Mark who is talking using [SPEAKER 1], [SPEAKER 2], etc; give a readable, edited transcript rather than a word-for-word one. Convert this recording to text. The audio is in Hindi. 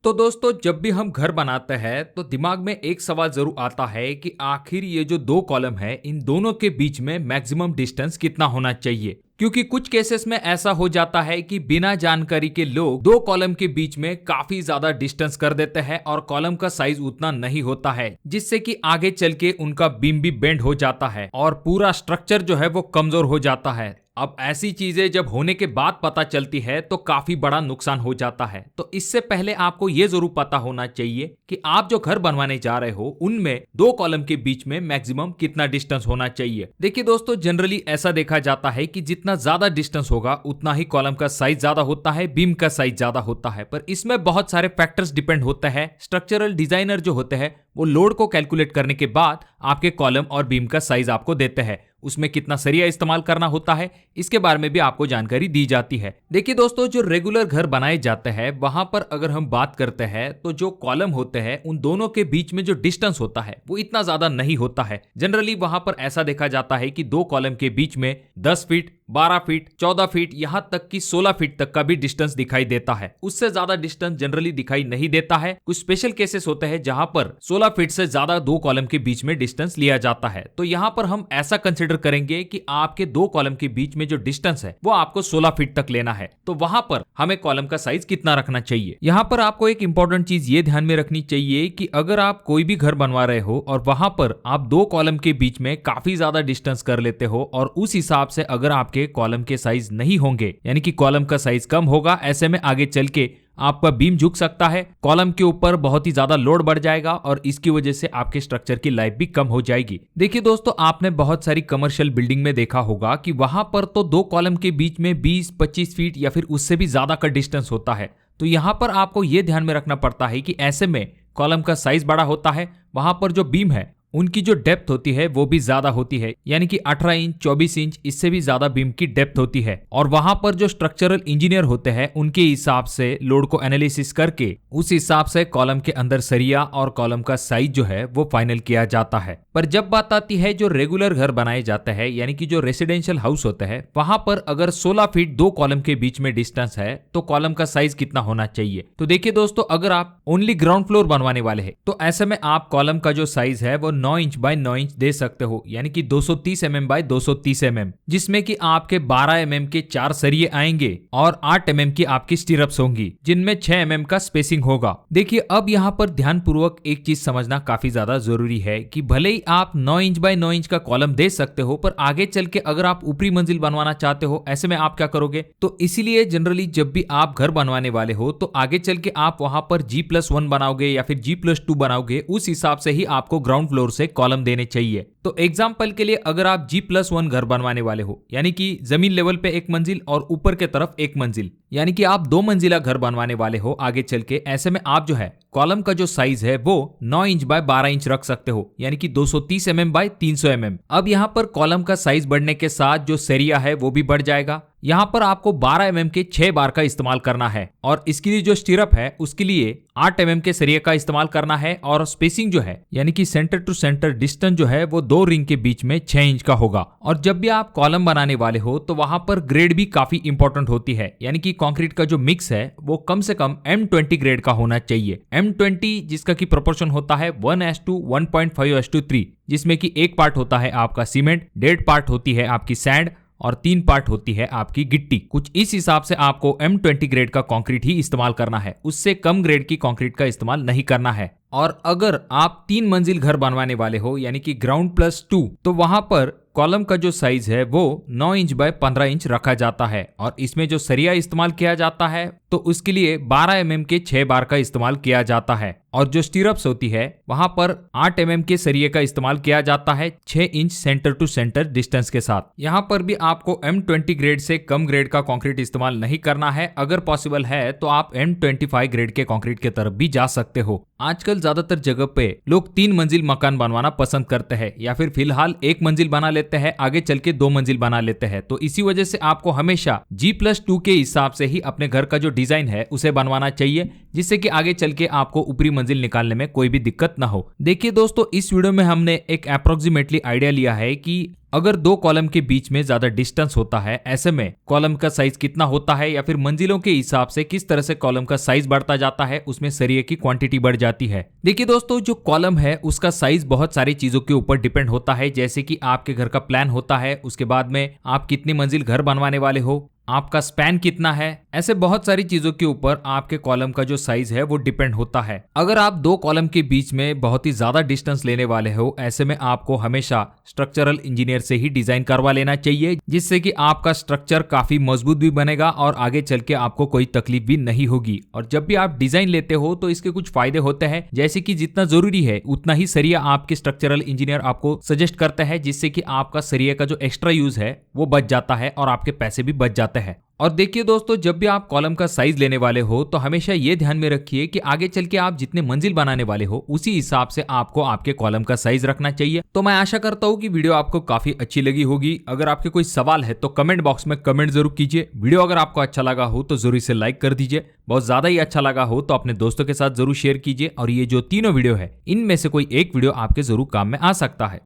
[SPEAKER 1] तो दोस्तों जब भी हम घर बनाते हैं तो दिमाग में एक सवाल जरूर आता है कि आखिर ये जो दो कॉलम है इन दोनों के बीच में मैक्सिमम डिस्टेंस कितना होना चाहिए। क्योंकि कुछ केसेस में ऐसा हो जाता है कि बिना जानकारी के लोग दो कॉलम के बीच में काफी ज्यादा डिस्टेंस कर देते हैं और कॉलम का साइज उतना नहीं होता है, जिससे कि आगे चल के उनका बीम भी बेंड हो जाता है और पूरा स्ट्रक्चर जो है वो कमजोर हो जाता है। अब ऐसी चीजें जब होने के बाद पता चलती है तो काफी बड़ा नुकसान हो जाता है। तो इससे पहले आपको ये जरूर पता होना चाहिए कि आप जो घर बनवाने जा रहे हो उनमें दो कॉलम के बीच में मैक्सिमम कितना डिस्टेंस होना चाहिए। देखिए दोस्तों, जनरली ऐसा देखा जाता है कि जितना ज्यादा डिस्टेंस होगा उतना ही कॉलम का साइज ज्यादा होता है, बीम का साइज ज्यादा होता है। पर इसमें बहुत सारे फैक्टर्स डिपेंड होते हैं। स्ट्रक्चरल डिजाइनर जो होते हैं वो लोड को कैलकुलेट करने के बाद आपके कॉलम और बीम का साइज आपको देते हैं। उसमें कितना सरिया इस्तेमाल करना होता है इसके बारे में भी आपको जानकारी दी जाती है। देखिए दोस्तों, जो रेगुलर घर बनाए जाते हैं वहां पर अगर हम बात करते हैं तो जो कॉलम होते हैं उन दोनों के बीच में जो डिस्टेंस होता है वो इतना ज्यादा नहीं होता है। जनरली वहां पर ऐसा देखा जाता है कि दो कॉलम के बीच में 10 फीट, 12 फीट, 14 फीट, यहां तक कि 16 फीट तक का भी डिस्टेंस दिखाई देता है। उससे ज्यादा डिस्टेंस जनरली दिखाई नहीं देता है। कुछ स्पेशल केसेस होते हैं जहां पर 16 फीट से ज्यादा दो कॉलम के बीच में डिस्टेंस लिया जाता है। तो यहां पर हम ऐसा कंसिडर करेंगे कि आपके दो कॉलम के बीच में जो डिस्टेंस है वो आपको 16 फीट तक लेना है। तो वहां पर हमें कॉलम का साइज कितना रखना चाहिए। यहां पर आपको एक इंपॉर्टेंट चीज ये ध्यान में रखनी चाहिए कि अगर आप कोई भी घर बनवा रहे हो और वहां पर आप दो कॉलम के बीच में काफी ज्यादा डिस्टेंस कर लेते हो और उस हिसाब से अगर आपके कॉलम के साइज नहीं होंगे, यानी कि कॉलम का साइज कम होगा, ऐसे में आगे चल के आपका बीम झुक सकता है, कॉलम के ऊपर बहुत ही ज्यादा लोड बढ़ जाएगा और इसकी वजह से आपके स्ट्रक्चर की लाइफ भी कम हो जाएगी। देखिए दोस्तों, आपने बहुत सारी कमर्शियल बिल्डिंग में देखा होगा कि वहां पर तो दो कॉलम के बीच में 20-25 फीट या फिर उससे भी ज्यादा का डिस्टेंस होता है। तो यहाँ पर आपको यह ध्यान में रखना पड़ता है कि ऐसे में कॉलम का साइज बड़ा होता है, वहां पर जो बीम है उनकी जो डेप्थ होती है वो भी ज्यादा होती है, यानी कि 18 इंच, 24 इंच, इससे भी ज्यादा बीम की डेप्थ होती है। और वहां पर जो स्ट्रक्चरल इंजीनियर होते हैं उनके हिसाब से लोड को एनालिसिस करके उस हिसाब से कॉलम के अंदर सरिया और कॉलम का साइज जो है वो फाइनल किया जाता है। पर जब बात आती है जो रेगुलर घर बनाए जाते हैं, यानी कि जो रेसिडेंशियल हाउस होते हैं, वहां पर अगर 16 फीट दो कॉलम के बीच में डिस्टेंस है तो कॉलम का साइज कितना होना चाहिए। तो देखिए दोस्तों, अगर आप ओनली ग्राउंड फ्लोर बनवाने वाले हैं तो ऐसे में आप कॉलम का जो साइज है वो 9 इंच बाय 9 इंच दे सकते हो, यानी कि 230 mm बाय 230 mm, जिसमें कि आपके 12 mm के 4 सरिये आएंगे और 8 mm की आपकी स्टीरअप्स होंगी, जिनमें 6 mm का स्पेसिंग होगा। देखिए, अब यहाँ पर ध्यान पूर्वक एक चीज समझना काफी ज्यादा जरूरी है कि भले ही आप 9 इंच बाय 9 इंच का कॉलम दे सकते हो, पर आगे चल के अगर आप ऊपरी मंजिल बनवाना चाहते हो, ऐसे में आप क्या करोगे। तो इसीलिए जनरली जब भी आप घर बनवाने वाले हो तो आगे चल के आप वहां पर G+1 बनाओगे या फिर G+2 बनाओगे, उस हिसाब से ही आपको ग्राउंड फ्लोर से कॉलम देने चाहिए। तो एग्जाम्पल के लिए अगर आप G+1 घर बनवाने वाले हो, यानी कि जमीन लेवल पे एक मंजिल और ऊपर के तरफ एक मंजिल, यानी कि आप 2 मंजिला घर बनवाने वाले हो आगे चल के, ऐसे में आप जो है कॉलम का जो साइज है वो 9 इंच बाय 12 इंच रख सकते हो, यानी कि 230 mm बाय 300 mm। अब यहाँ पर कॉलम का साइज बढ़ने के साथ जो सरिया है वो भी बढ़ जाएगा। यहाँ पर आपको 12 mm के 6 बार का इस्तेमाल करना है और इसके लिए जो स्टीरअप है उसके लिए 8 mm के सरिये का इस्तेमाल करना है और स्पेसिंग जो है, यानी कि सेंटर टू सेंटर डिस्टेंस जो है वो 2 रिंग के बीच में 6 इंच का होगा। और जब भी आप कॉलम बनाने वाले हो तो वहां पर ग्रेड भी काफी इंपॉर्टेंट होती है, यानी कि कंक्रीट का जो मिक्स है वो कम से कम M20 ग्रेड का होना चाहिए। M20 जिसका की प्रोपोर्शन होता है 1:1.5:3, जिसमें कि 1 पार्ट होता है आपका सीमेंट, 1.5 पार्ट होती है आपकी सैंड और 3 पार्ट होती है आपकी गिट्टी। कुछ इस हिसाब से आपको M20 ग्रेड का कंक्रीट ही इस्तेमाल करना है, उससे कम ग्रेड की कंक्रीट का इस्तेमाल नहीं करना है। और अगर आप 3 मंजिल घर बनवाने वाले हो, यानी कि ग्राउंड+2, तो वहां पर कॉलम का जो साइज है वो 9 इंच बाय 15 इंच रखा जाता है और इसमें जो सरिया इस्तेमाल किया जाता है तो उसके लिए 12 mm के 6 बार का इस्तेमाल किया जाता है। और जो स्टीरअप्स होती है वहां पर 8 mm के सरिये का इस्तेमाल किया जाता है 6 inch centre to centre distance के साथ। यहाँ पर भी आपको M20 ग्रेड से कम ग्रेड का कंक्रीट इस्तेमाल नहीं करना है। अगर पॉसिबल है तो आप M25 ग्रेड के कंक्रीट के तरफ भी जा सकते हो। आजकल ज्यादातर जगह पे लोग 3 मंजिल मकान बनवाना पसंद करते हैं या फिर फिलहाल 1 मंजिल बना लेते हैं, आगे चल के 2 मंजिल बना लेते हैं। तो इसी वजह से आपको हमेशा G+2 के हिसाब से ही अपने घर का जो डिजाइन है उसे बनवाना चाहिए, जिससे कि आगे चल के आपको ऊपरी मंजिल निकालने में कोई भी दिक्कत ना हो। देखिए दोस्तों, इस वीडियो में हमने एक अप्रोक्सीमेटली आइडिया लिया है कि अगर दो कॉलम के बीच में ज्यादा डिस्टेंस होता है, ऐसे में कॉलम का साइज कितना होता है या फिर मंजिलों के हिसाब से किस तरह से कॉलम का साइज बढ़ता जाता है, उसमें सरिये की क्वांटिटी बढ़ जाती है। देखिए दोस्तों, जो कॉलम है उसका साइज बहुत सारी चीजों के ऊपर डिपेंड होता है, जैसे कि आपके घर का प्लान होता है, उसके बाद में आप कितनी मंजिल घर बनवाने वाले हो, आपका स्पैन कितना है, ऐसे बहुत सारी चीजों के ऊपर आपके कॉलम का जो साइज है वो डिपेंड होता है। अगर आप दो कॉलम के बीच में बहुत ही ज्यादा डिस्टेंस लेने वाले हो, ऐसे में आपको हमेशा स्ट्रक्चरल इंजीनियर से ही डिजाइन करवा लेना चाहिए, जिससे कि आपका स्ट्रक्चर काफी मजबूत भी बनेगा और आगे चल के आपको कोई तकलीफ भी नहीं होगी। और जब भी आप डिजाइन लेते हो तो इसके कुछ फायदे होते हैं, जैसे कि जितना जरूरी है उतना ही सरिया आपके स्ट्रक्चरल इंजीनियर आपको सजेस्ट करता है, जिससे कि आपका सरिया का जो एक्स्ट्रा यूज है वो बच जाता है और आपके पैसे भी बच जाते हैं। और देखिए दोस्तों, जब भी आप कॉलम का साइज लेने वाले हो तो हमेशा ये ध्यान में रखिए कि आगे चल के आप जितने मंजिल बनाने वाले हो उसी हिसाब से आपको आपके कॉलम का साइज रखना चाहिए। तो मैं आशा करता हूँ कि वीडियो आपको काफी अच्छी लगी होगी। अगर आपके कोई सवाल है तो कमेंट बॉक्स में कमेंट जरूर कीजिए। वीडियो अगर आपको अच्छा लगा हो तो जरूर इसे लाइक कर दीजिए। बहुत ज्यादा ही अच्छा लगा हो तो अपने दोस्तों के साथ जरूर शेयर कीजिए। और ये जो तीनों वीडियो है इनमें से कोई एक वीडियो आपके जरूर काम में आ सकता है।